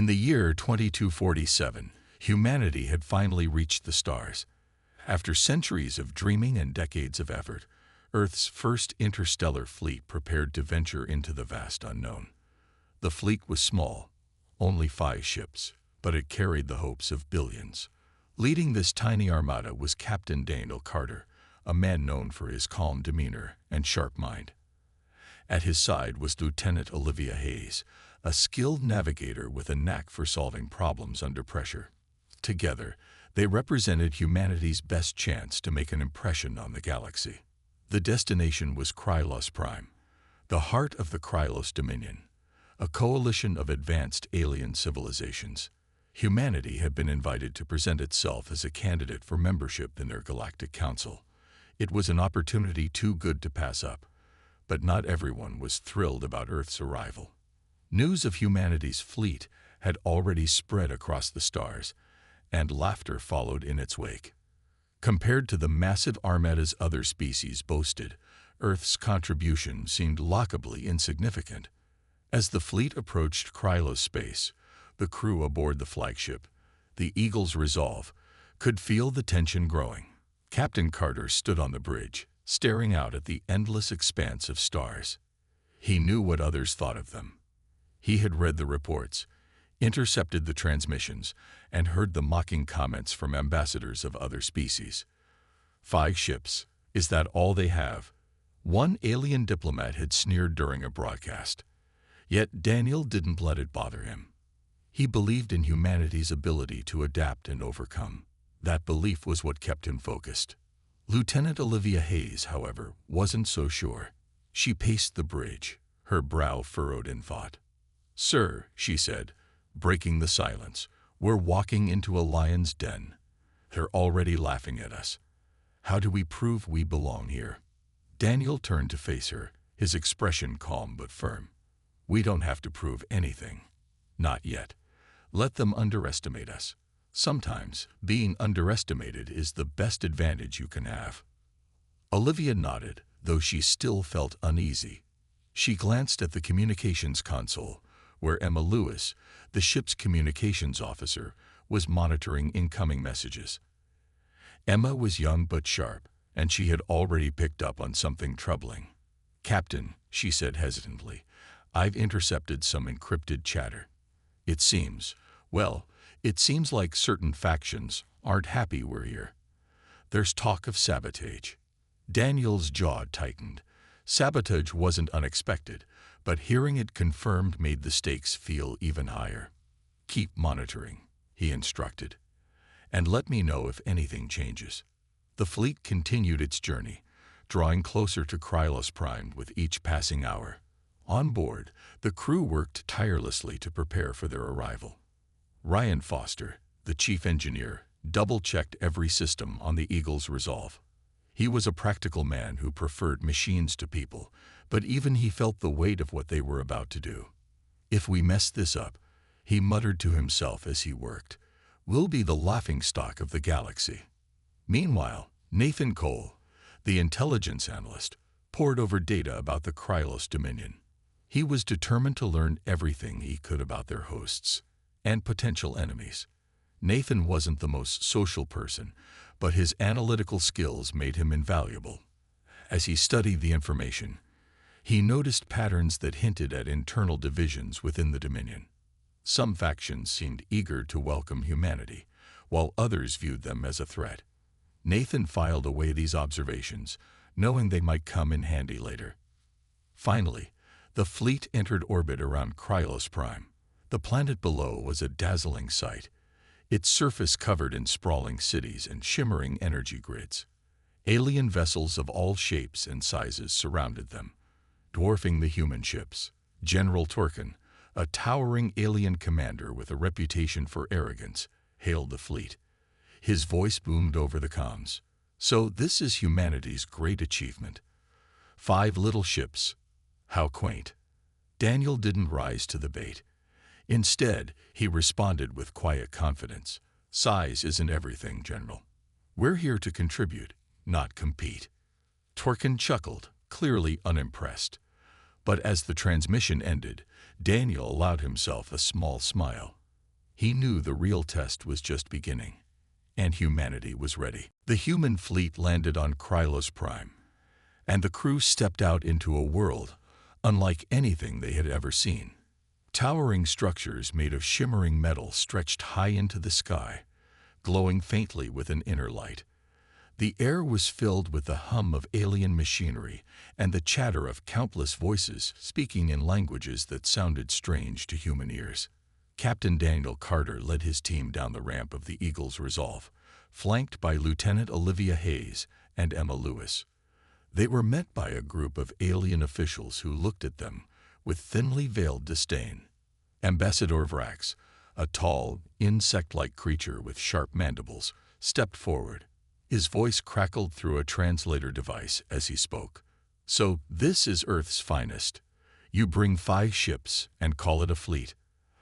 In the year 2247, humanity had finally reached the stars. After centuries of dreaming and decades of effort, Earth's first interstellar fleet prepared to venture into the vast unknown. The fleet was small, only 5 ships, but it carried the hopes of billions. Leading this tiny armada was Captain Daniel Carter, a man known for his calm demeanor and sharp mind. At his side was Lieutenant Olivia Hayes, a skilled navigator with a knack for solving problems under pressure. Together, they represented humanity's best chance to make an impression on the galaxy. The destination was Krylos Prime, the heart of the Krylos Dominion, a coalition of advanced alien civilizations. Humanity had been invited to present itself as a candidate for membership in their galactic council. It was an opportunity too good to pass up, but not everyone was thrilled about Earth's arrival. News of humanity's fleet had already spread across the stars, and laughter followed in its wake. Compared to the massive armadas other species boasted, Earth's contribution seemed laughably insignificant. As the fleet approached Krylos space, the crew aboard the flagship, the Eagle's Resolve, could feel the tension growing. Captain Carter stood on the bridge, staring out at the endless expanse of stars. He knew what others thought of them. He had read the reports, intercepted the transmissions, and heard the mocking comments from ambassadors of other species. 5 ships, is that all they have? One alien diplomat had sneered during a broadcast. Yet Daniel didn't let it bother him. He believed in humanity's ability to adapt and overcome. That belief was what kept him focused. Lieutenant Olivia Hayes, however, wasn't so sure. She paced the bridge, her brow furrowed in thought. "Sir," she said, breaking the silence, "we're walking into a lion's den. They're already laughing at us. How do we prove we belong here?" Daniel turned to face her, his expression calm but firm. "We don't have to prove anything. Not yet. Let them underestimate us. Sometimes, being underestimated is the best advantage you can have." Olivia nodded, though she still felt uneasy. She glanced at the communications console, where Emma Lewis, the ship's communications officer, was monitoring incoming messages. Emma was young but sharp, and she had already picked up on something troubling. "Captain," she said hesitantly, "I've intercepted some encrypted chatter. It seems like certain factions aren't happy we're here. There's talk of sabotage." Daniel's jaw tightened. Sabotage wasn't unexpected, but hearing it confirmed made the stakes feel even higher. "Keep monitoring," he instructed, "and let me know if anything changes." The fleet continued its journey, drawing closer to Krylos Prime with each passing hour. On board, the crew worked tirelessly to prepare for their arrival. Ryan Foster, the chief engineer, double-checked every system on the Eagle's Resolve. He was a practical man who preferred machines to people, but even he felt the weight of what they were about to do. "If we mess this up," he muttered to himself as he worked, "we'll be the laughingstock of the galaxy." Meanwhile, Nathan Cole, the intelligence analyst, pored over data about the Krylos Dominion. He was determined to learn everything he could about their hosts and potential enemies. Nathan wasn't the most social person, but his analytical skills made him invaluable. As he studied the information, he noticed patterns that hinted at internal divisions within the Dominion. Some factions seemed eager to welcome humanity, while others viewed them as a threat. Nathan filed away these observations, knowing they might come in handy later. Finally, the fleet entered orbit around Krylos Prime. The planet below was a dazzling sight, its surface covered in sprawling cities and shimmering energy grids. Alien vessels of all shapes and sizes surrounded them, dwarfing the human ships. General Torkin, a towering alien commander with a reputation for arrogance, hailed the fleet. His voice boomed over the comms. "So this is humanity's great achievement. 5 little ships. How quaint." Daniel didn't rise to the bait. Instead, he responded with quiet confidence. "Size isn't everything, General. We're here to contribute, not compete." Torkin chuckled, clearly unimpressed. But as the transmission ended, Daniel allowed himself a small smile. He knew the real test was just beginning, and humanity was ready. The human fleet landed on Krylos Prime, and the crew stepped out into a world unlike anything they had ever seen. Towering structures made of shimmering metal stretched high into the sky, glowing faintly with an inner light. The air was filled with the hum of alien machinery and the chatter of countless voices speaking in languages that sounded strange to human ears. Captain Daniel Carter led his team down the ramp of the Eagle's Resolve, flanked by Lieutenant Olivia Hayes and Emma Lewis. They were met by a group of alien officials who looked at them with thinly veiled disdain. Ambassador Vrax, a tall, insect-like creature with sharp mandibles, stepped forward. His voice crackled through a translator device as he spoke. "So this is Earth's finest. You bring 5 ships and call it a fleet.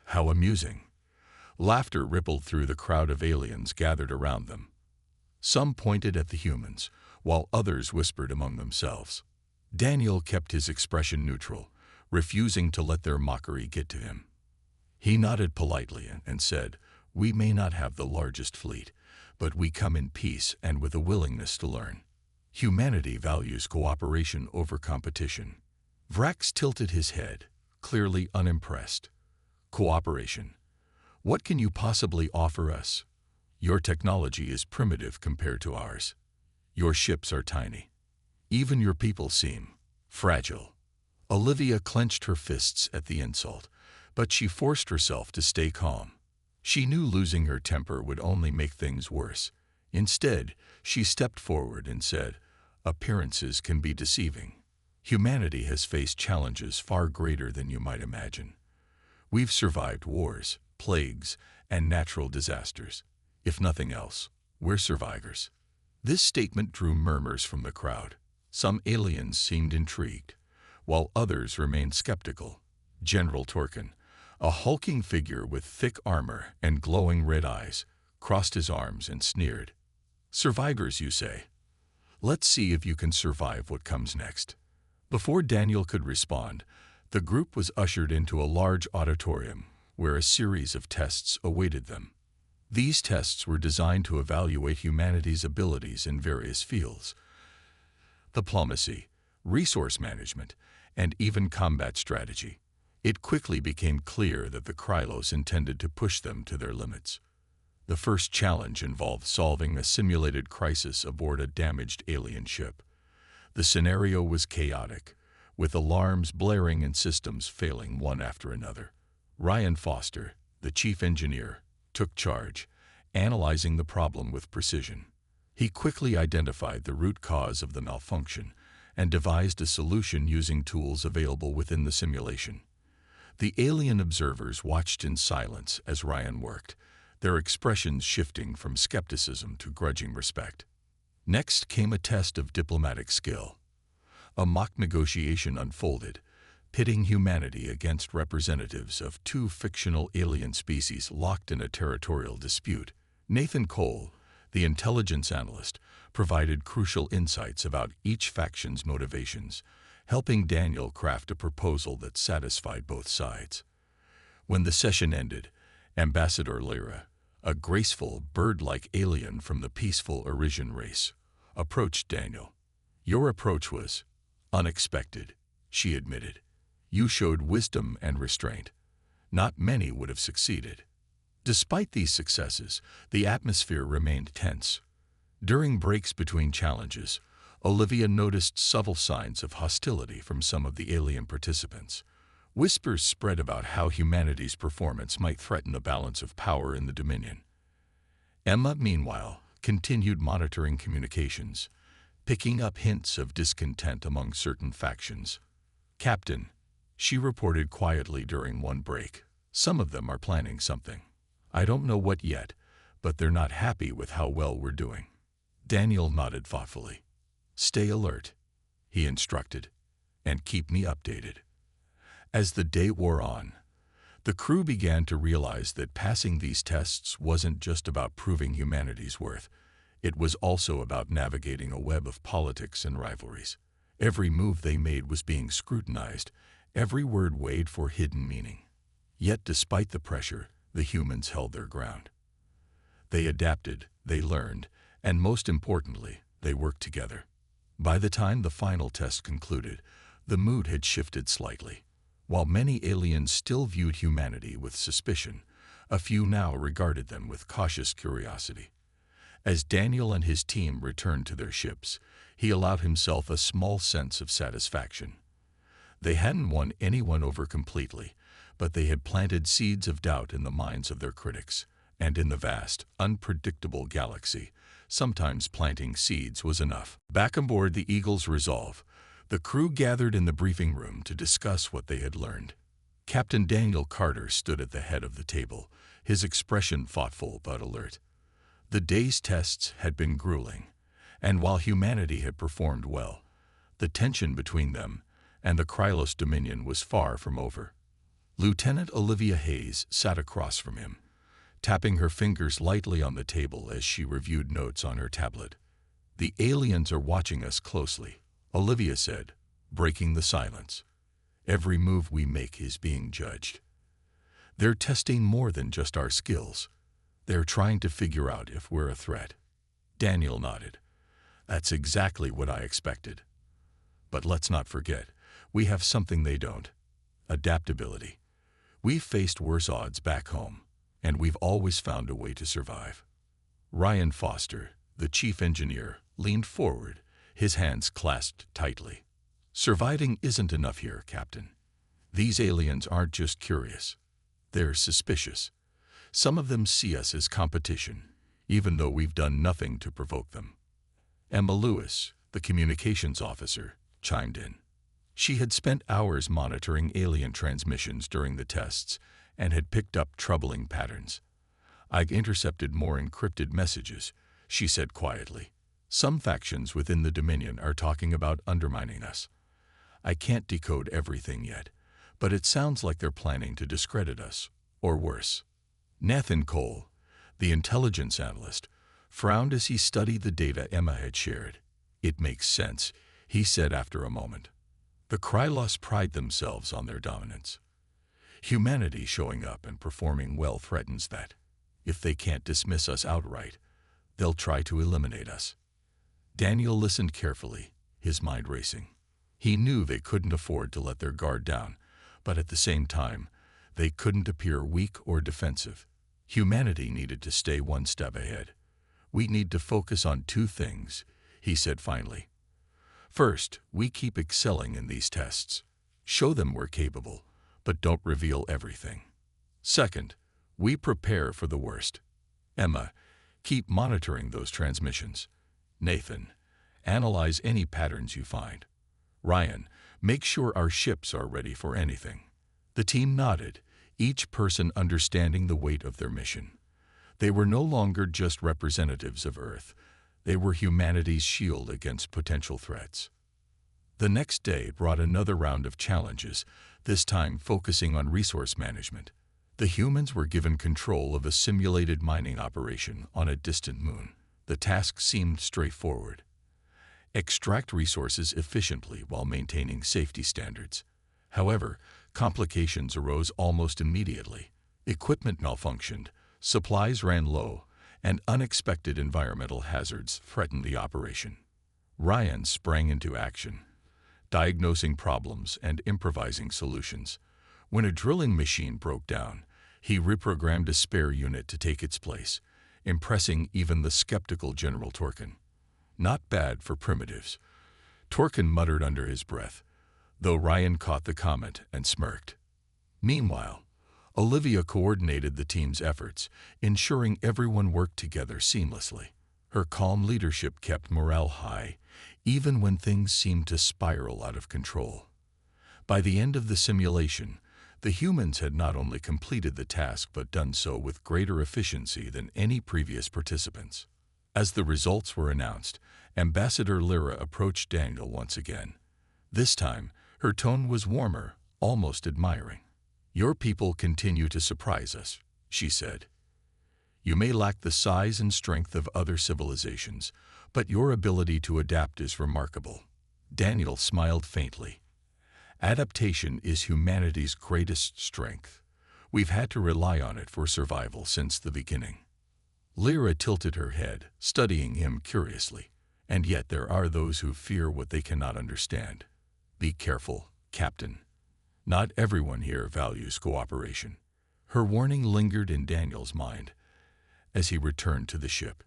How amusing." Laughter rippled through the crowd of aliens gathered around them. Some pointed at the humans, while others whispered among themselves. Daniel kept his expression neutral, refusing to let their mockery get to him. He nodded politely and said, "We may not have the largest fleet, but we come in peace and with a willingness to learn. Humanity values cooperation over competition." Vrax tilted his head, clearly unimpressed. "Cooperation? What can you possibly offer us? Your technology is primitive compared to ours. Your ships are tiny. Even your people seem fragile." Olivia clenched her fists at the insult, but she forced herself to stay calm. She knew losing her temper would only make things worse. Instead, she stepped forward and said, "Appearances can be deceiving. Humanity has faced challenges far greater than you might imagine. We've survived wars, plagues, and natural disasters. If nothing else, we're survivors." This statement drew murmurs from the crowd. Some aliens seemed intrigued, while others remained skeptical. General Torkin, a hulking figure with thick armor and glowing red eyes, crossed his arms and sneered. "Survivors, you say? Let's see if you can survive what comes next." Before Daniel could respond, the group was ushered into a large auditorium where a series of tests awaited them. These tests were designed to evaluate humanity's abilities in various fields: diplomacy, resource management, and even combat strategy. It quickly became clear that the Krylos intended to push them to their limits. The first challenge involved solving a simulated crisis aboard a damaged alien ship. The scenario was chaotic, with alarms blaring and systems failing one after another. Ryan Foster, the chief engineer, took charge, analyzing the problem with precision. He quickly identified the root cause of the malfunction and devised a solution using tools available within the simulation. The alien observers watched in silence as Ryan worked, their expressions shifting from skepticism to grudging respect. Next came a test of diplomatic skill. A mock negotiation unfolded, pitting humanity against representatives of 2 fictional alien species locked in a territorial dispute. Nathan Cole, the intelligence analyst, provided crucial insights about each faction's motivations, helping Daniel craft a proposal that satisfied both sides. When the session ended, Ambassador Lyra, a graceful, bird-like alien from the peaceful Arisian race, approached Daniel. "Your approach was unexpected," she admitted. "You showed wisdom and restraint. Not many would have succeeded." Despite these successes, the atmosphere remained tense. During breaks between challenges, Olivia noticed subtle signs of hostility from some of the alien participants. Whispers spread about how humanity's performance might threaten the balance of power in the Dominion. Emma, meanwhile, continued monitoring communications, picking up hints of discontent among certain factions. "Captain," she reported quietly during one break, "some of them are planning something. I don't know what yet, but they're not happy with how well we're doing." Daniel nodded thoughtfully. "Stay alert," he instructed, "and keep me updated." As the day wore on, the crew began to realize that passing these tests wasn't just about proving humanity's worth. It was also about navigating a web of politics and rivalries. Every move they made was being scrutinized, every word weighed for hidden meaning. Yet despite the pressure, The humans held their ground. They adapted, they learned, and most importantly, they worked together. By the time the final test concluded, the mood had shifted slightly. While many aliens still viewed humanity with suspicion, a few now regarded them with cautious curiosity. As Daniel and his team returned to their ships, he allowed himself a small sense of satisfaction. They hadn't won anyone over completely, but they had planted seeds of doubt in the minds of their critics, and in the vast, unpredictable galaxy, sometimes planting seeds was enough. Back aboard the Eagle's Resolve, the crew gathered in the briefing room to discuss what they had learned. Captain Daniel Carter stood at the head of the table, his expression thoughtful but alert. The day's tests had been grueling, and while humanity had performed well, the tension between them and the Krylos Dominion was far from over. Lieutenant Olivia Hayes sat across from him, tapping her fingers lightly on the table as she reviewed notes on her tablet. "The aliens are watching us closely," Olivia said, breaking the silence. "Every move we make is being judged. They're testing more than just our skills. They're trying to figure out if we're a threat." Daniel nodded. "That's exactly what I expected. But let's not forget, we have something they don't: adaptability. We've faced worse odds back home, and we've always found a way to survive." Ryan Foster, the chief engineer, leaned forward, his hands clasped tightly. "Surviving isn't enough here, Captain. These aliens aren't just curious. They're suspicious. Some of them see us as competition, even though we've done nothing to provoke them." Emma Lewis, the communications officer, chimed in. She had spent hours monitoring alien transmissions during the tests and had picked up troubling patterns. "I've intercepted more encrypted messages," she said quietly. "Some factions within the Dominion are talking about undermining us. I can't decode everything yet, but it sounds like they're planning to discredit us, or worse." Nathan Cole, the intelligence analyst, frowned as he studied the data Emma had shared. "It makes sense," he said after a moment. "The Krylos pride themselves on their dominance. Humanity showing up and performing well threatens that. If they can't dismiss us outright, they'll try to eliminate us." Daniel listened carefully, his mind racing. He knew they couldn't afford to let their guard down, but at the same time, they couldn't appear weak or defensive. Humanity needed to stay one step ahead. "We need to focus on two things," he said finally. "First, we keep excelling in these tests. Show them we're capable, but don't reveal everything. Second, we prepare for the worst. Emma, keep monitoring those transmissions. Nathan, analyze any patterns you find. Ryan, make sure our ships are ready for anything." The team nodded, each person understanding the weight of their mission. They were no longer just representatives of Earth. They were humanity's shield against potential threats. The next day brought another round of challenges, this time focusing on resource management. The humans were given control of a simulated mining operation on a distant moon. The task seemed straightforward: extract resources efficiently while maintaining safety standards. However, complications arose almost immediately. Equipment malfunctioned, supplies ran low, and unexpected environmental hazards threatened the operation. Ryan sprang into action, diagnosing problems and improvising solutions. When a drilling machine broke down, he reprogrammed a spare unit to take its place, impressing even the skeptical General Torkin. "Not bad for primitives," Torkin muttered under his breath, though Ryan caught the comment and smirked. Meanwhile, Olivia coordinated the team's efforts, ensuring everyone worked together seamlessly. Her calm leadership kept morale high, even when things seemed to spiral out of control. By the end of the simulation, the humans had not only completed the task but done so with greater efficiency than any previous participants. As the results were announced, Ambassador Lyra approached Daniel once again. This time, her tone was warmer, almost admiring. "Your people continue to surprise us," she said. "You may lack the size and strength of other civilizations, but your ability to adapt is remarkable." Daniel smiled faintly. "Adaptation is humanity's greatest strength. We've had to rely on it for survival since the beginning. Lyra tilted her head, studying him curiously. And yet there are those who fear what they cannot understand. Be careful, Captain. Not everyone here values cooperation. Her warning lingered in Daniel's mind as he returned to the ship.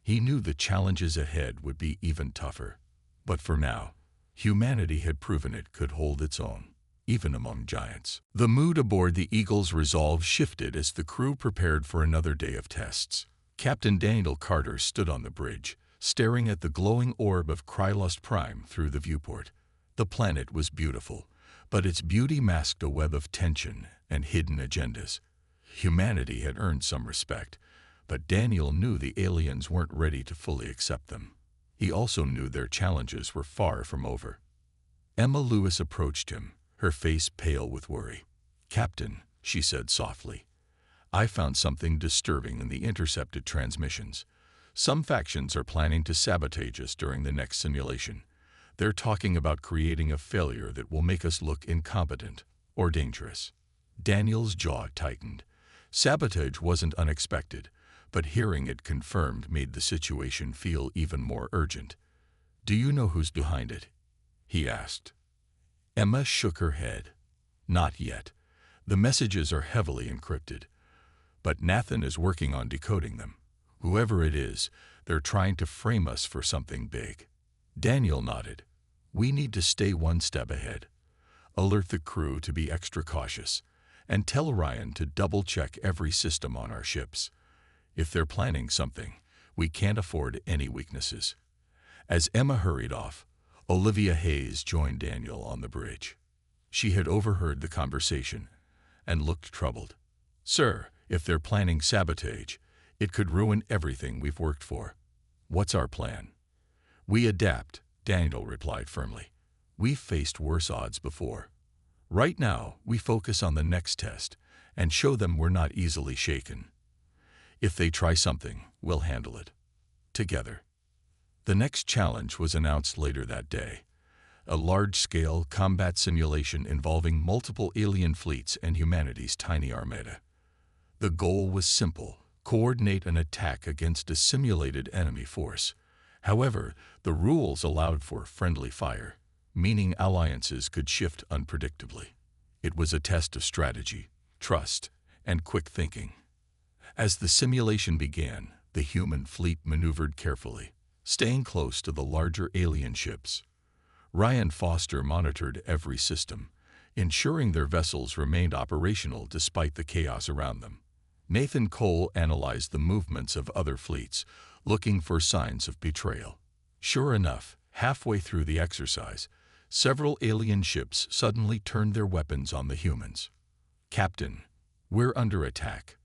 He knew the challenges ahead would be even tougher. But for now, humanity had proven it could hold its own, even among giants. The mood aboard the Eagle's Resolve shifted as the crew prepared for another day of tests. Captain Daniel Carter stood on the bridge, staring at the glowing orb of Krylust Prime through the viewport. The planet was beautiful, but its beauty masked a web of tension and hidden agendas. Humanity had earned some respect, but Daniel knew the aliens weren't ready to fully accept them. He also knew their challenges were far from over. Emma Lewis approached him, her face pale with worry. "Captain," she said softly, "I found something disturbing in the intercepted transmissions. Some factions are planning to sabotage us during the next simulation. They're talking about creating a failure that will make us look incompetent or dangerous." Daniel's jaw tightened. Sabotage wasn't unexpected, but hearing it confirmed made the situation feel even more urgent. "Do you know who's behind it?" he asked. Emma shook her head. "Not yet. The messages are heavily encrypted, but Nathan is working on decoding them. Whoever it is, they're trying to frame us for something big." Daniel nodded. "We need to stay one step ahead. Alert the crew to be extra cautious, and tell Ryan to double-check every system on our ships. If they're planning something, we can't afford any weaknesses." As Emma hurried off, Olivia Hayes joined Daniel on the bridge. She had overheard the conversation and looked troubled. "Sir, if they're planning sabotage, it could ruin everything we've worked for. What's our plan?" "We adapt," Daniel replied firmly. "We've faced worse odds before. Right now, we focus on the next test and show them we're not easily shaken. If they try something, we'll handle it. Together." The next challenge was announced later that day. A large-scale combat simulation involving multiple alien fleets and humanity's tiny armada. The goal was simple: coordinate an attack against a simulated enemy force. However, the rules allowed for friendly fire, meaning alliances could shift unpredictably. It was a test of strategy, trust, and quick thinking. As the simulation began, the human fleet maneuvered carefully, staying close to the larger alien ships. Ryan Foster monitored every system, ensuring their vessels remained operational despite the chaos around them. Nathan Cole analyzed the movements of other fleets, looking for signs of betrayal. Sure enough, halfway through the exercise, several alien ships suddenly turned their weapons on the humans. "Captain, we're under attack,"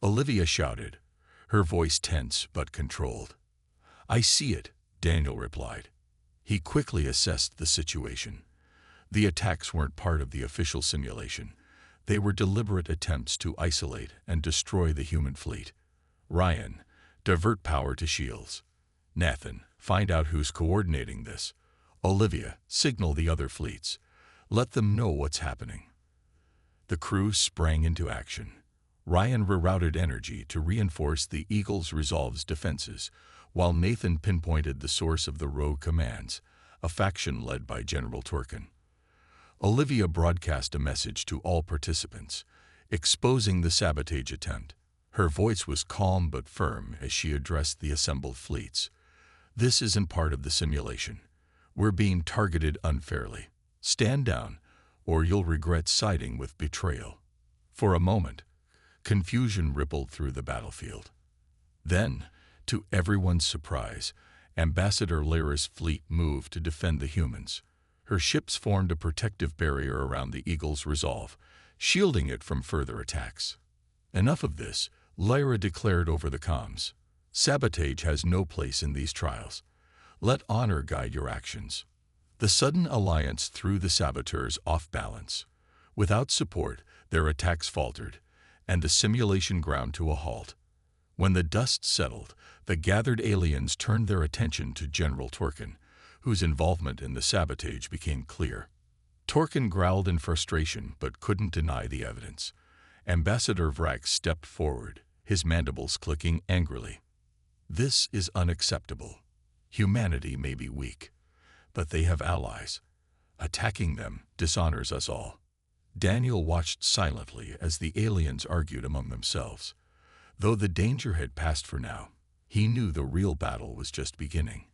Olivia shouted, her voice tense but controlled. "I see it," Daniel replied. He quickly assessed the situation. The attacks weren't part of the official simulation. They were deliberate attempts to isolate and destroy the human fleet. "Ryan, divert power to shields. Nathan, find out who's coordinating this. Olivia, signal the other fleets. Let them know what's happening." The crew sprang into action. Ryan rerouted energy to reinforce the Eagle's Resolve's defenses, while Nathan pinpointed the source of the rogue commands, a faction led by General Torkin. Olivia broadcast a message to all participants, exposing the sabotage attempt. Her voice was calm but firm as she addressed the assembled fleets. "This isn't part of the simulation. We're being targeted unfairly. Stand down, or you'll regret siding with betrayal." For a moment, confusion rippled through the battlefield. Then, to everyone's surprise, Ambassador Lyra's fleet moved to defend the humans. Her ships formed a protective barrier around the Eagle's Resolve, shielding it from further attacks. "Enough of this," Lyra declared over the comms. "Sabotage has no place in these trials. Let honor guide your actions." The sudden alliance threw the saboteurs off balance. Without support, their attacks faltered, and the simulation ground to a halt. When the dust settled, the gathered aliens turned their attention to General Torkin, whose involvement in the sabotage became clear. Torkin growled in frustration but couldn't deny the evidence. Ambassador Vrax stepped forward, his mandibles clicking angrily. This is unacceptable. Humanity may be weak, but they have allies. Attacking them dishonors us all. Daniel watched silently as the aliens argued among themselves. Though the danger had passed for now, he knew the real battle was just beginning.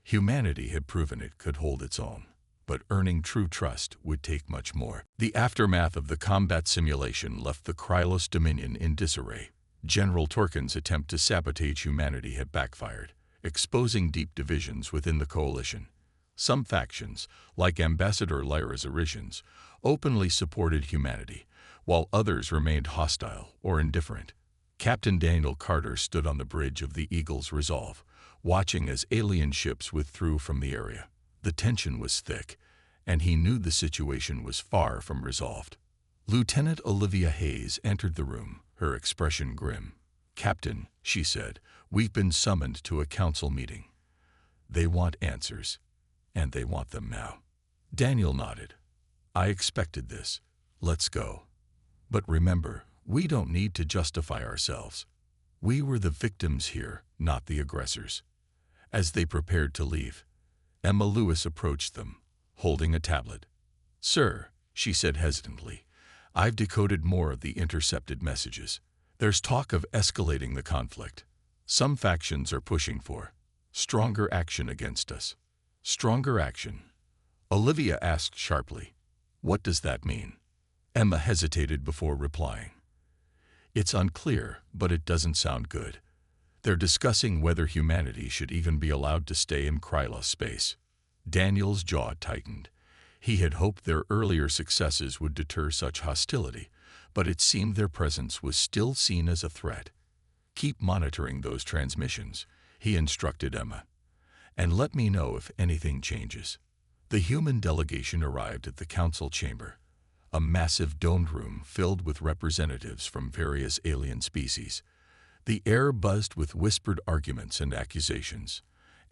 Humanity had proven it could hold its own, but earning true trust would take much more. The aftermath of the combat simulation left the Krylos Dominion in disarray. General Torkin's attempt to sabotage humanity had backfired, exposing deep divisions within the coalition. Some factions, like Ambassador Lyra's Arisians, openly supported humanity, while others remained hostile or indifferent. Captain Daniel Carter stood on the bridge of the Eagle's Resolve, watching as alien ships withdrew from the area. The tension was thick, and he knew the situation was far from resolved. Lieutenant Olivia Hayes entered the room, her expression grim. "Captain," she said, "we've been summoned to a council meeting. They want answers, and they want them now." Daniel nodded. "I expected this. Let's go. But remember, we don't need to justify ourselves. We were the victims here, not the aggressors." As they prepared to leave, Emma Lewis approached them, holding a tablet. "Sir," she said hesitantly, "I've decoded more of the intercepted messages. There's talk of escalating the conflict. Some factions are pushing for stronger action against us." "Stronger action?" Olivia asked sharply. "What does that mean?" Emma hesitated before replying. "It's unclear, but it doesn't sound good. They're discussing whether humanity should even be allowed to stay in Krylos space." Daniel's jaw tightened. He had hoped their earlier successes would deter such hostility, but it seemed their presence was still seen as a threat. "Keep monitoring those transmissions," he instructed Emma, "and let me know if anything changes." The human delegation arrived at the council chamber, a massive domed room filled with representatives from various alien species. The air buzzed with whispered arguments and accusations.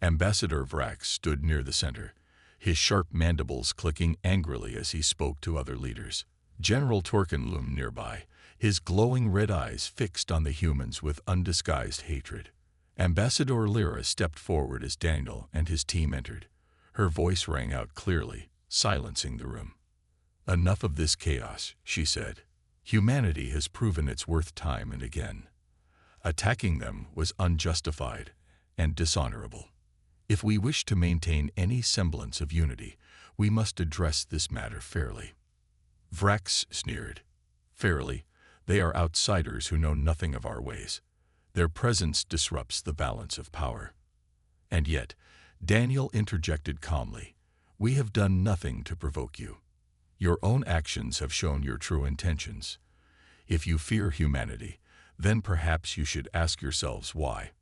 Ambassador Vrax stood near the center, his sharp mandibles clicking angrily as he spoke to other leaders. General Torkin loomed nearby, his glowing red eyes fixed on the humans with undisguised hatred. Ambassador Lyra stepped forward as Daniel and his team entered. Her voice rang out clearly, silencing the room. "Enough of this chaos," she said. "Humanity has proven its worth time and again. Attacking them was unjustified and dishonorable. If we wish to maintain any semblance of unity, we must address this matter fairly." Vrax sneered. "Fairly? They are outsiders who know nothing of our ways. Their presence disrupts the balance of power." And yet, Daniel interjected calmly, "We have done nothing to provoke you. Your own actions have shown your true intentions. If you fear humanity, then perhaps you should ask yourselves why."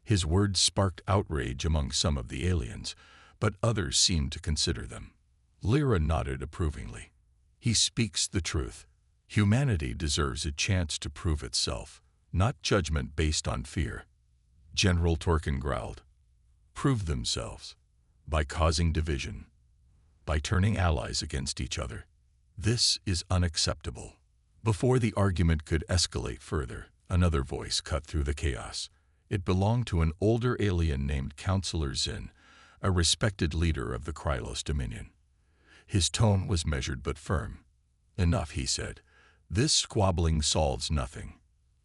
His words sparked outrage among some of the aliens, but others seemed to consider them. Lyra nodded approvingly. "He speaks the truth. Humanity deserves a chance to prove itself, not judgment based on fear." General Torkin growled. "Prove themselves. By causing division. By turning allies against each other. This is unacceptable." Before the argument could escalate further, another voice cut through the chaos. It belonged to an older alien named Counselor Zinn, a respected leader of the Krylos Dominion. His tone was measured but firm. "Enough," he said. "This squabbling solves nothing.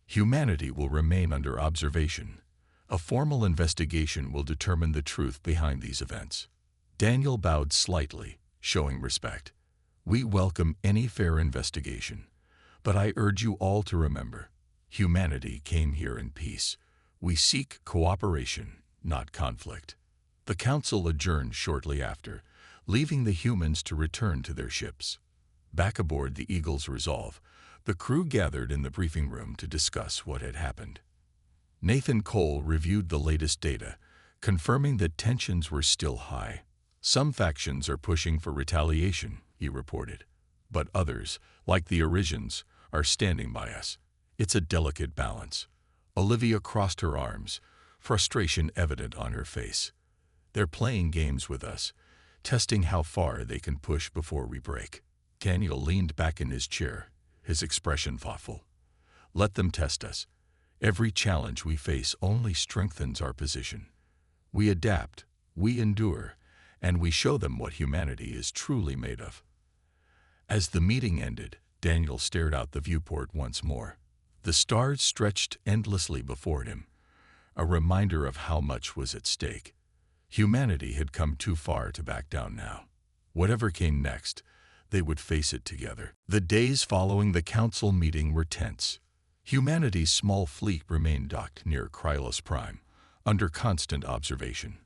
Humanity will remain under observation. A formal investigation will determine the truth behind these events." Daniel bowed slightly, showing respect. "We welcome any fair investigation, but I urge you all to remember, humanity came here in peace. We seek cooperation, not conflict." The council adjourned shortly after, leaving the humans to return to their ships. Back aboard the Eagle's Resolve, the crew gathered in the briefing room to discuss what had happened. Nathan Cole reviewed the latest data, confirming that tensions were still high. "Some factions are pushing for retaliation," he reported, "but others, like the Arisians, are standing by us. It's a delicate balance." Olivia crossed her arms, frustration evident on her face. "They're playing games with us, testing how far they can push before we break." Daniel leaned back in his chair, his expression thoughtful. Let them test us. Every challenge we face only strengthens our position. We adapt, we endure, and we show them what humanity is truly made of. As the meeting ended, Daniel stared out the viewport once more. The stars stretched endlessly before him, a reminder of how much was at stake. Humanity had come too far to back down now. Whatever came next, they would face it together. The days following the council meeting were tense. Humanity's small fleet remained docked near Krylos Prime, under constant observation.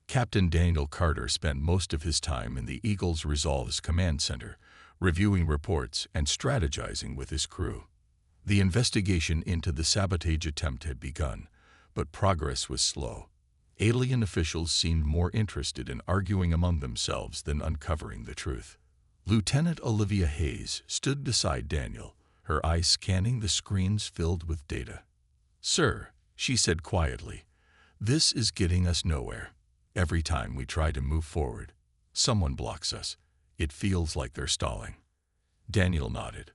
Captain Daniel Carter spent most of his time in the Eagle's Resolve's command center, reviewing reports and strategizing with his crew. The investigation into the sabotage attempt had begun, but progress was slow. Alien officials seemed more interested in arguing among themselves than uncovering the truth. Lieutenant Olivia Hayes stood beside Daniel, her eyes scanning the screens filled with data. "Sir," she said quietly, "this is getting us nowhere. Every time we try to move forward, someone blocks us. It feels like they're stalling." Daniel nodded.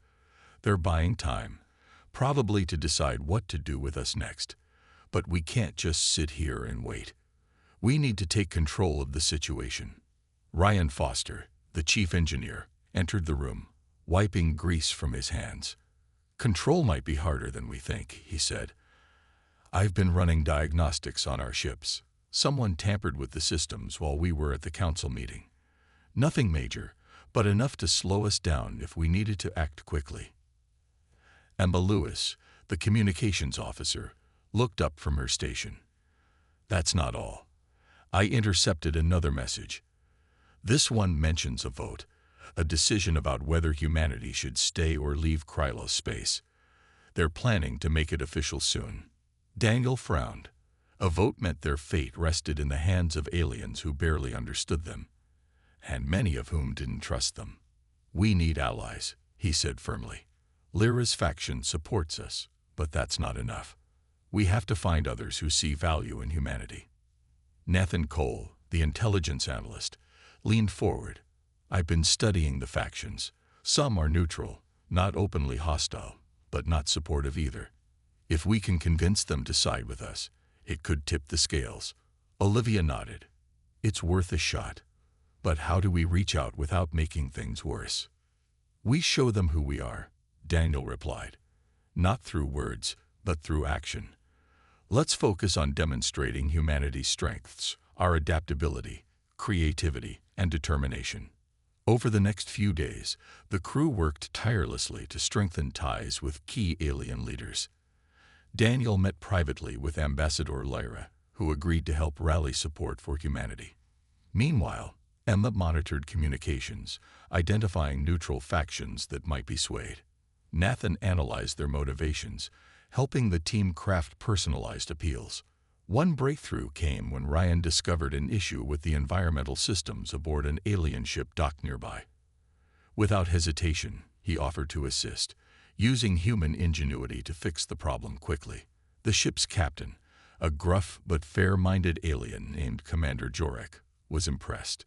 "They're buying time, probably to decide what to do with us next. But we can't just sit here and wait. We need to take control of the situation." Ryan Foster, the chief engineer, entered the room, wiping grease from his hands. "Control might be harder than we think," he said. "I've been running diagnostics on our ships. Someone tampered with the systems while we were at the council meeting. Nothing major, but enough to slow us down if we needed to act quickly." Emma Lewis, the communications officer, looked up from her station. "That's not all. I intercepted another message. This one mentions a vote, a decision about whether humanity should stay or leave Krylos space. They're planning to make it official soon." Daniel frowned. A vote meant their fate rested in the hands of aliens who barely understood them, and many of whom didn't trust them. "We need allies," he said firmly. "Lyra's faction supports us, but that's not enough. We have to find others who see value in humanity." Nathan Cole, the intelligence analyst, leaned forward. "I've been studying the factions. Some are neutral, not openly hostile, but not supportive either. If we can convince them to side with us, it could tip the scales." Olivia nodded. "It's worth a shot. But how do we reach out without making things worse?" "We show them who we are," Daniel replied. "Not through words, but through action. Let's focus on demonstrating humanity's strengths, our adaptability, creativity, and determination." Over the next few days, the crew worked tirelessly to strengthen ties with key alien leaders. Daniel met privately with Ambassador Lyra, who agreed to help rally support for humanity. Meanwhile, Emma monitored communications, identifying neutral factions that might be swayed. Nathan analyzed their motivations, helping the team craft personalized appeals. One breakthrough came when Ryan discovered an issue with the environmental systems aboard an alien ship docked nearby. Without hesitation, he offered to assist, using human ingenuity to fix the problem quickly. The ship's captain, a gruff but fair-minded alien named Commander Jorek, was impressed.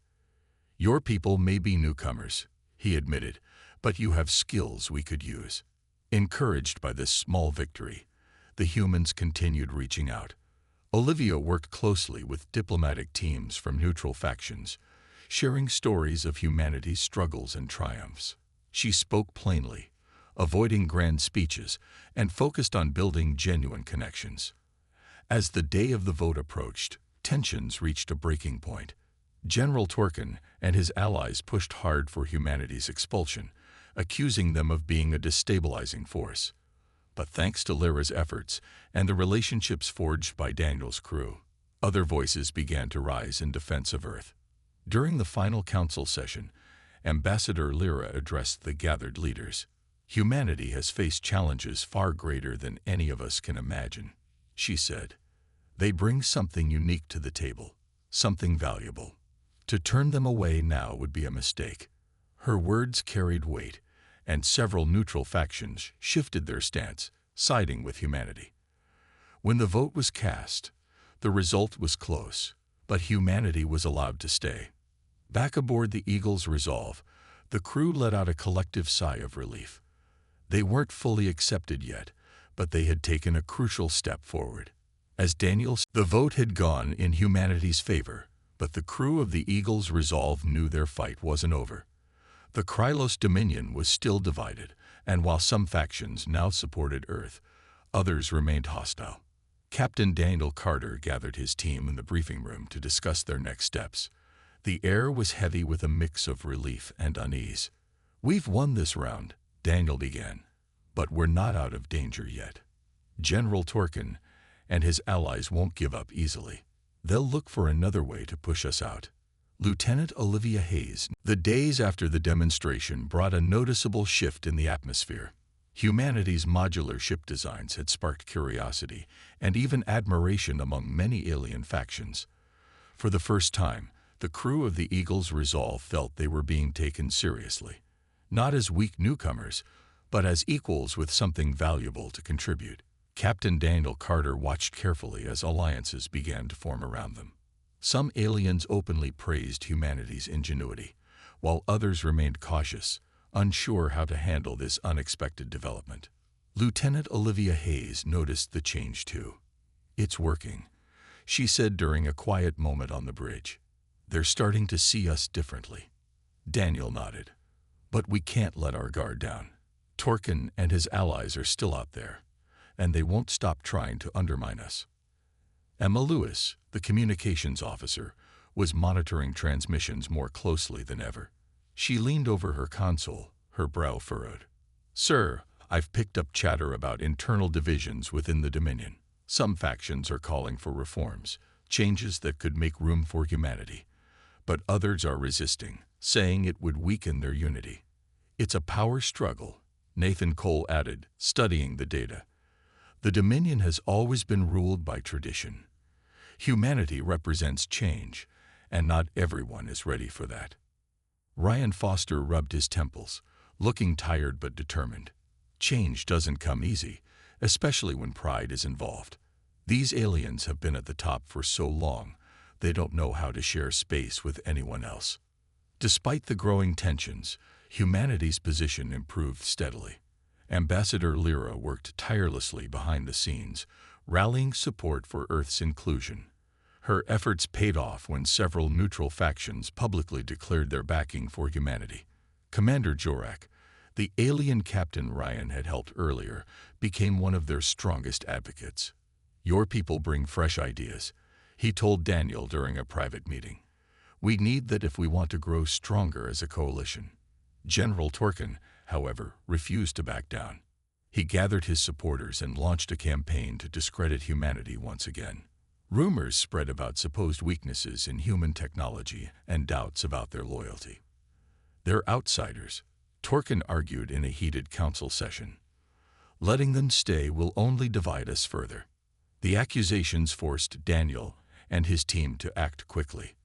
"Your people may be newcomers," he admitted, "but you have skills we could use." Encouraged by this small victory, the humans continued reaching out. Olivia worked closely with diplomatic teams from neutral factions, sharing stories of humanity's struggles and triumphs. She spoke plainly, avoiding grand speeches, and focused on building genuine connections. As the day of the vote approached, tensions reached a breaking point. General Torkin and his allies pushed hard for humanity's expulsion, accusing them of being a destabilizing force. But thanks to Lyra's efforts and the relationships forged by Daniel's crew, other voices began to rise in defense of Earth. During the final council session, Ambassador Lyra addressed the gathered leaders. "Humanity has faced challenges far greater than any of us can imagine," she said. "They bring something unique to the table, something valuable. To turn them away now would be a mistake." Her words carried weight, and several neutral factions shifted their stance, siding with humanity. When the vote was cast, the result was close, but humanity was allowed to stay. Back aboard the Eagle's Resolve, the crew let out a collective sigh of relief. They weren't fully accepted yet, but they had taken a crucial step forward. As Daniel said, the vote had gone in humanity's favor, but the crew of the Eagle's Resolve knew their fight wasn't over. The Krylos Dominion was still divided, and while some factions now supported Earth, others remained hostile. Captain Daniel Carter gathered his team in the briefing room to discuss their next steps. The air was heavy with a mix of relief and unease. "We've won this round," Daniel began, "but we're not out of danger yet. General Torkin and his allies won't give up easily. They'll look for another way to push us out." Lieutenant Olivia Hayes. The days after the demonstration brought a noticeable shift in the atmosphere. Humanity's modular ship designs had sparked curiosity and even admiration among many alien factions. For the first time, the crew of the Eagle's Resolve felt they were being taken seriously, not as weak newcomers, but as equals with something valuable to contribute. Captain Daniel Carter watched carefully as alliances began to form around them. Some aliens openly praised humanity's ingenuity, while others remained cautious, unsure how to handle this unexpected development. Lieutenant Olivia Hayes noticed the change too. "It's working," she said during a quiet moment on the bridge. "They're starting to see us differently." Daniel nodded. "But we can't let our guard down. Torkin and his allies are still out there, and they won't stop trying to undermine us." Emma Lewis, the communications officer, was monitoring transmissions more closely than ever. She leaned over her console, her brow furrowed. "Sir, I've picked up chatter about internal divisions within the Dominion. Some factions are calling for reforms, changes that could make room for humanity. But others are resisting, saying it would weaken their unity. It's a power struggle," Nathan Cole added, studying the data. "The Dominion has always been ruled by tradition. Humanity represents change, and not everyone is ready for that." Ryan Foster rubbed his temples, looking tired but determined. "Change doesn't come easy, especially when pride is involved. These aliens have been at the top for so long, they don't know how to share space with anyone else." Despite the growing tensions, humanity's position improved steadily. Ambassador Lyra worked tirelessly behind the scenes, rallying support for Earth's inclusion. Her efforts paid off when several neutral factions publicly declared their backing for humanity. Commander Jorak, the alien captain Ryan had helped earlier, became one of their strongest advocates. "Your people bring fresh ideas," he told Daniel during a private meeting. "We need that if we want to grow stronger as a coalition." General Torkin, however, refused to back down. He gathered his supporters and launched a campaign to discredit humanity once again. Rumors spread about supposed weaknesses in human technology and doubts about their loyalty. "They're outsiders," Torkin argued in a heated council session. "Letting them stay will only divide us further." The accusations forced Daniel and his team to act quickly.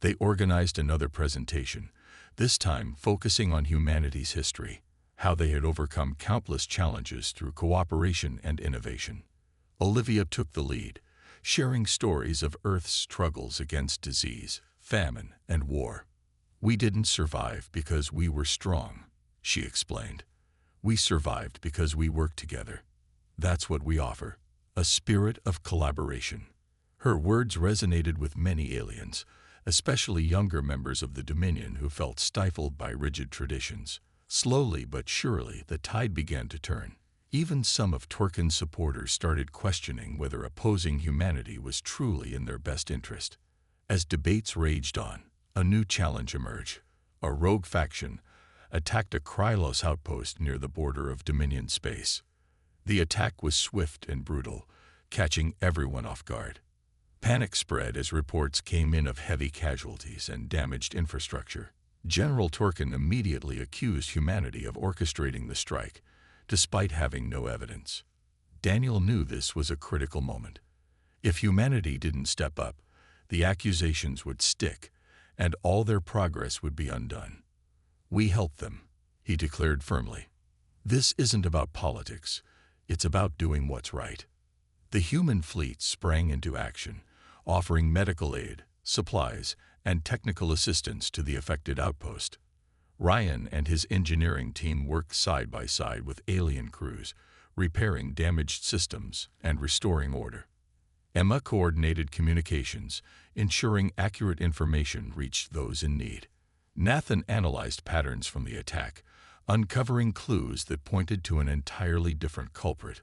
They organized another presentation, this time focusing on humanity's history, how they had overcome countless challenges through cooperation and innovation. Olivia took the lead, sharing stories of Earth's struggles against disease, famine, and war. "We didn't survive because we were strong," she explained. "We survived because we worked together. That's what we offer, a spirit of collaboration." Her words resonated with many aliens, especially younger members of the Dominion who felt stifled by rigid traditions. Slowly but surely, the tide began to turn. Even some of Torkin's supporters started questioning whether opposing humanity was truly in their best interest. As debates raged on, a new challenge emerged. A rogue faction attacked a Krylos outpost near the border of Dominion space. The attack was swift and brutal, catching everyone off guard. Panic spread as reports came in of heavy casualties and damaged infrastructure. General Torkin immediately accused humanity of orchestrating the strike, despite having no evidence. Daniel knew this was a critical moment. If humanity didn't step up, the accusations would stick, and all their progress would be undone. "We helped them," he declared firmly. "This isn't about politics, it's about doing what's right." The human fleet sprang into action, offering medical aid, supplies, and technical assistance to the affected outpost. Ryan and his engineering team worked side by side with alien crews, repairing damaged systems and restoring order. Emma coordinated communications, ensuring accurate information reached those in need. Nathan analyzed patterns from the attack, uncovering clues that pointed to an entirely different culprit,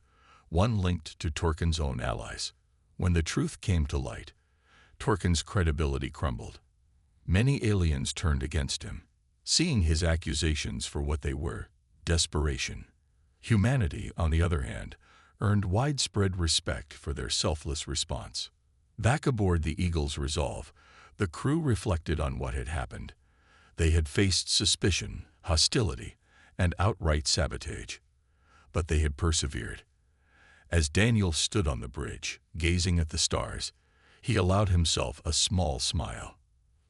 one linked to Torkin's own allies. When the truth came to light, Torkin's credibility crumbled. Many aliens turned against him, seeing his accusations for what they were: desperation. Humanity, on the other hand, earned widespread respect for their selfless response. Back aboard the Eagle's Resolve, the crew reflected on what had happened. They had faced suspicion, hostility, and outright sabotage. But they had persevered. As Daniel stood on the bridge, gazing at the stars, he allowed himself a small smile.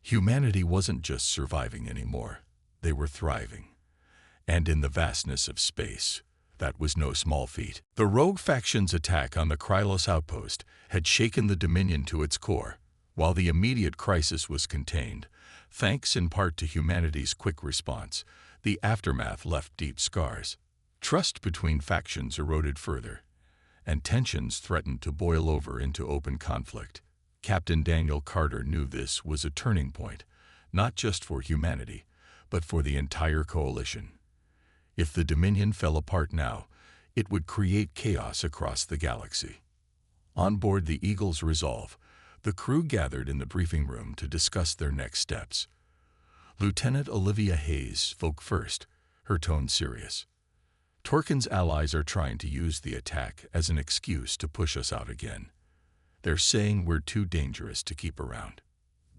Humanity wasn't just surviving anymore. They were thriving. And in the vastness of space, that was no small feat. The rogue faction's attack on the Krylos outpost had shaken the Dominion to its core. While the immediate crisis was contained, thanks in part to humanity's quick response, the aftermath left deep scars. Trust between factions eroded further, and tensions threatened to boil over into open conflict. Captain Daniel Carter knew this was a turning point, not just for humanity, but for the entire coalition. If the Dominion fell apart now, it would create chaos across the galaxy. On board the Eagle's Resolve, the crew gathered in the briefing room to discuss their next steps. Lieutenant Olivia Hayes spoke first, her tone serious. Torkin's allies are trying to use the attack as an excuse to push us out again. They're saying we're too dangerous to keep around.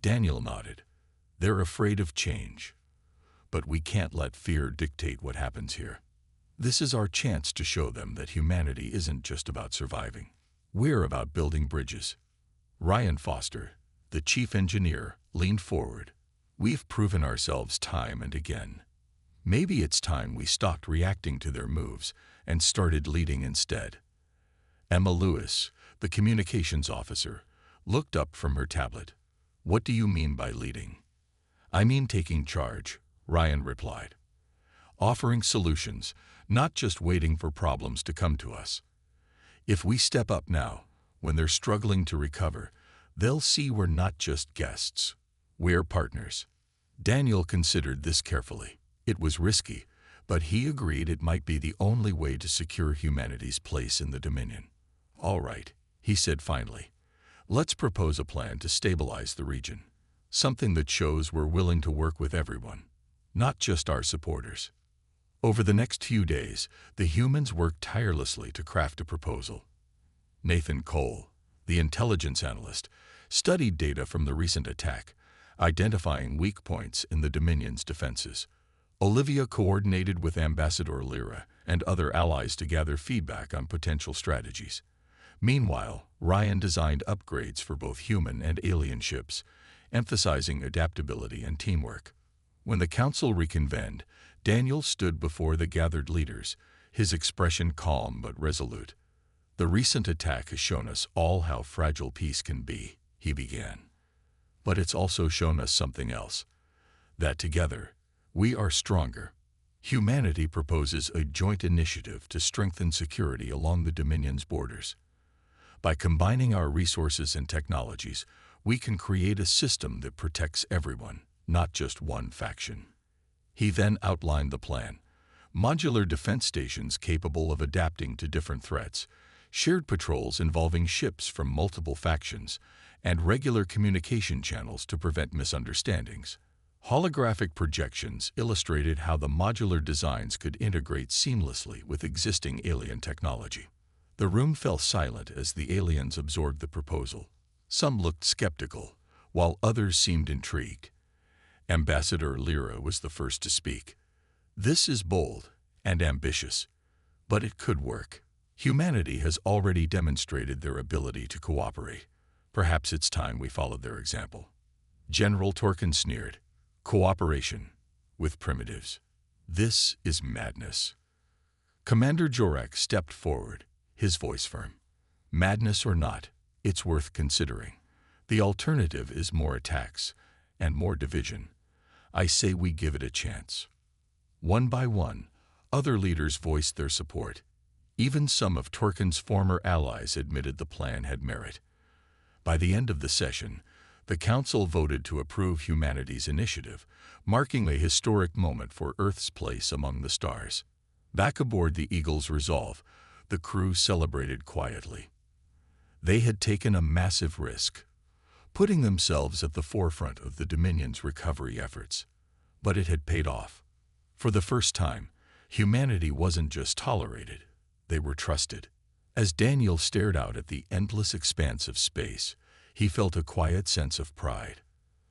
Daniel nodded. They're afraid of change. But we can't let fear dictate what happens here. This is our chance to show them that humanity isn't just about surviving. We're about building bridges. Ryan Foster, the chief engineer, leaned forward. We've proven ourselves time and again. Maybe it's time we stopped reacting to their moves and started leading instead. Emma Lewis, the communications officer, looked up from her tablet. What do you mean by leading? I mean taking charge, Ryan replied. Offering solutions, not just waiting for problems to come to us. If we step up now, when they're struggling to recover, they'll see we're not just guests. We're partners. Daniel considered this carefully. It was risky, but he agreed it might be the only way to secure humanity's place in the Dominion. All right, he said finally. Let's propose a plan to stabilize the region. Something that shows we're willing to work with everyone, not just our supporters. Over the next few days, the humans worked tirelessly to craft a proposal. Nathan Cole, the intelligence analyst, studied data from the recent attack, identifying weak points in the Dominion's defenses. Olivia coordinated with Ambassador Lyra and other allies to gather feedback on potential strategies. Meanwhile, Ryan designed upgrades for both human and alien ships, emphasizing adaptability and teamwork. When the council reconvened, Daniel stood before the gathered leaders, his expression calm but resolute. The recent attack has shown us all how fragile peace can be, he began. But it's also shown us something else, that together, we are stronger. Humanity proposes a joint initiative to strengthen security along the Dominion's borders. By combining our resources and technologies, we can create a system that protects everyone, not just one faction. He then outlined the plan: modular defense stations capable of adapting to different threats, shared patrols involving ships from multiple factions, and regular communication channels to prevent misunderstandings. Holographic projections illustrated how the modular designs could integrate seamlessly with existing alien technology. The room fell silent as the aliens absorbed the proposal. Some looked skeptical, while others seemed intrigued. Ambassador Lyra was the first to speak. This is bold and ambitious, but it could work. Humanity has already demonstrated their ability to cooperate. Perhaps it's time we followed their example. General Torkin sneered. Cooperation with primitives. This is madness. Commander Jorak stepped forward, his voice firm. Madness or not, it's worth considering. The alternative is more attacks and more division. I say we give it a chance. One by one, other leaders voiced their support. Even some of Turkin's former allies admitted the plan had merit. By the end of the session, the Council voted to approve humanity's initiative, marking a historic moment for Earth's place among the stars. Back aboard the Eagle's Resolve, the crew celebrated quietly. They had taken a massive risk, putting themselves at the forefront of the Dominion's recovery efforts. But it had paid off. For the first time, humanity wasn't just tolerated, they were trusted. As Daniel stared out at the endless expanse of space, he felt a quiet sense of pride.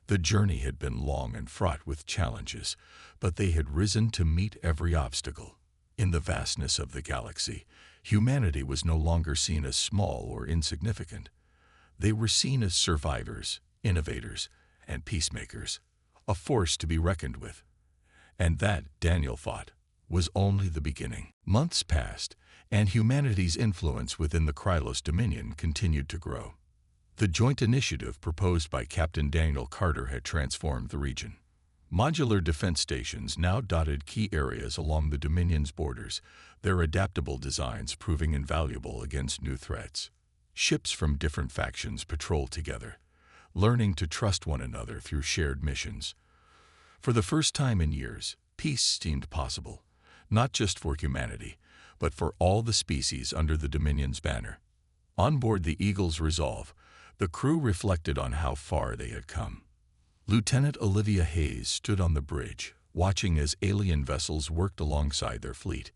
The journey had been long and fraught with challenges, but they had risen to meet every obstacle. In the vastness of the galaxy, humanity was no longer seen as small or insignificant. They were seen as survivors, innovators, and peacemakers, a force to be reckoned with. And that, Daniel thought, was only the beginning. Months passed, and humanity's influence within the Krylos Dominion continued to grow. The joint initiative proposed by Captain Daniel Carter had transformed the region. Modular defense stations now dotted key areas along the Dominion's borders, their adaptable designs proving invaluable against new threats. Ships from different factions patrolled together, learning to trust one another through shared missions. For the first time in years, peace seemed possible, not just for humanity, but for all the species under the Dominion's banner. On board the Eagle's Resolve, the crew reflected on how far they had come. Lieutenant Olivia Hayes stood on the bridge, watching as alien vessels worked alongside their fleet.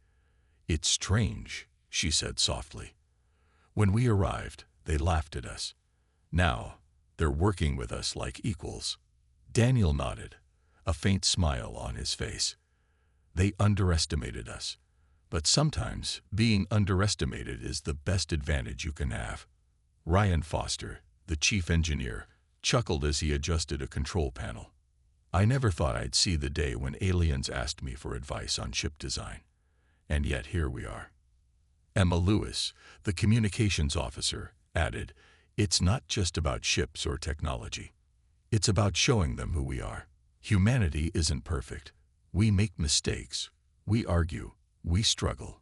"It's strange," she said softly. "When we arrived, they laughed at us. Now, they're working with us like equals." Daniel nodded, a faint smile on his face. "They underestimated us. But sometimes, being underestimated is the best advantage you can have." Ryan Foster, the chief engineer, chuckled as he adjusted a control panel. "I never thought I'd see the day when aliens asked me for advice on ship design. And yet here we are." Emma Lewis, the communications officer, added, "It's not just about ships or technology. It's about showing them who we are. Humanity isn't perfect. We make mistakes. We argue. We struggle.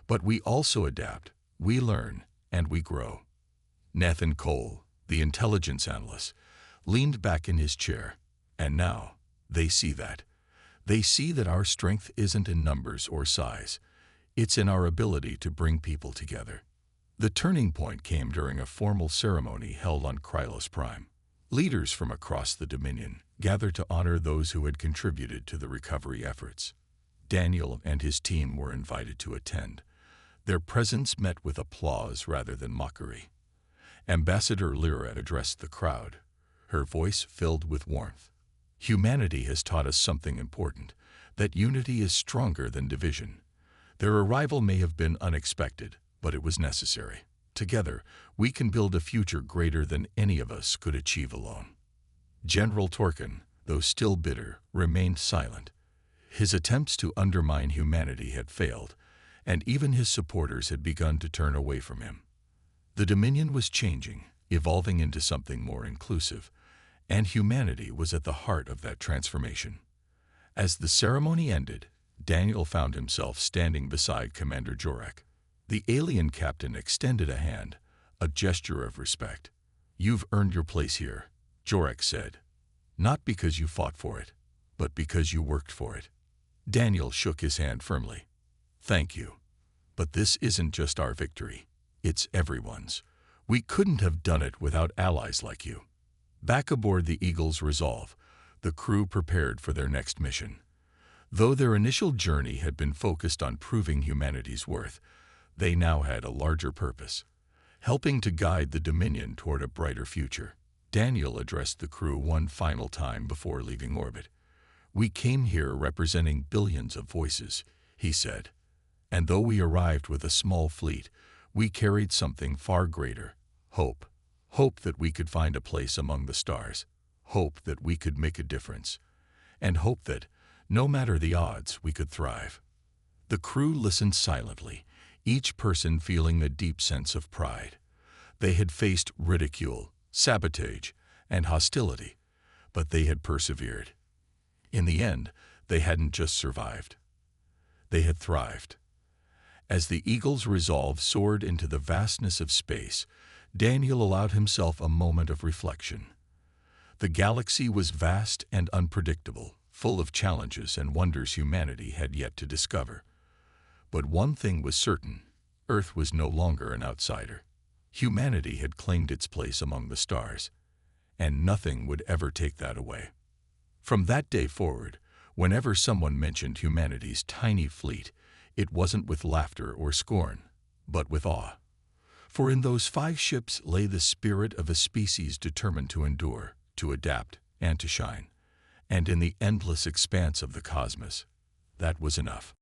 But we also adapt. We learn. And we grow." Nathan Cole, the intelligence analyst, leaned back in his chair. "And now, they see that. They see that our strength isn't in numbers or size. It's in our ability to bring people together." The turning point came during a formal ceremony held on Krylos Prime. Leaders from across the Dominion gathered to honor those who had contributed to the recovery efforts. Daniel and his team were invited to attend. Their presence met with applause rather than mockery. Ambassador Lyra addressed the crowd, her voice filled with warmth. "Humanity has taught us something important, that unity is stronger than division. Their arrival may have been unexpected, but it was necessary. Together, we can build a future greater than any of us could achieve alone." General Turkin, though still bitter, remained silent. His attempts to undermine humanity had failed, and even his supporters had begun to turn away from him. The Dominion was changing, evolving into something more inclusive, and humanity was at the heart of that transformation. As the ceremony ended, Daniel found himself standing beside Commander Jorek. The alien captain extended a hand, a gesture of respect. "You've earned your place here," Jorek said. "Not because you fought for it, but because you worked for it." Daniel shook his hand firmly. "Thank you. But this isn't just our victory. It's everyone's. We couldn't have done it without allies like you." Back aboard the Eagle's Resolve, the crew prepared for their next mission. Though their initial journey had been focused on proving humanity's worth, they now had a larger purpose, helping to guide the Dominion toward a brighter future. Daniel addressed the crew one final time before leaving orbit. "We came here representing billions of voices," he said. "And though we arrived with a small fleet, we carried something far greater: hope. Hope that we could find a place among the stars. Hope that we could make a difference. And hope that, no matter the odds, we could thrive." The crew listened silently, each person feeling a deep sense of pride. They had faced ridicule, sabotage, and hostility, but they had persevered. In the end, they hadn't just survived. they had thrived. As the eagle's resolve soared into the vastness of space, Daniel allowed himself a moment of reflection. The galaxy was vast and unpredictable, full of challenges and wonders humanity had yet to discover. But one thing was certain: Earth was no longer an outsider. Humanity had claimed its place among the stars, and nothing would ever take that away. From that day forward, whenever someone mentioned humanity's tiny fleet, it wasn't with laughter or scorn, but with awe. For in those 5 ships lay the spirit of a species determined to endure, to adapt, and to shine. And in the endless expanse of the cosmos, that was enough.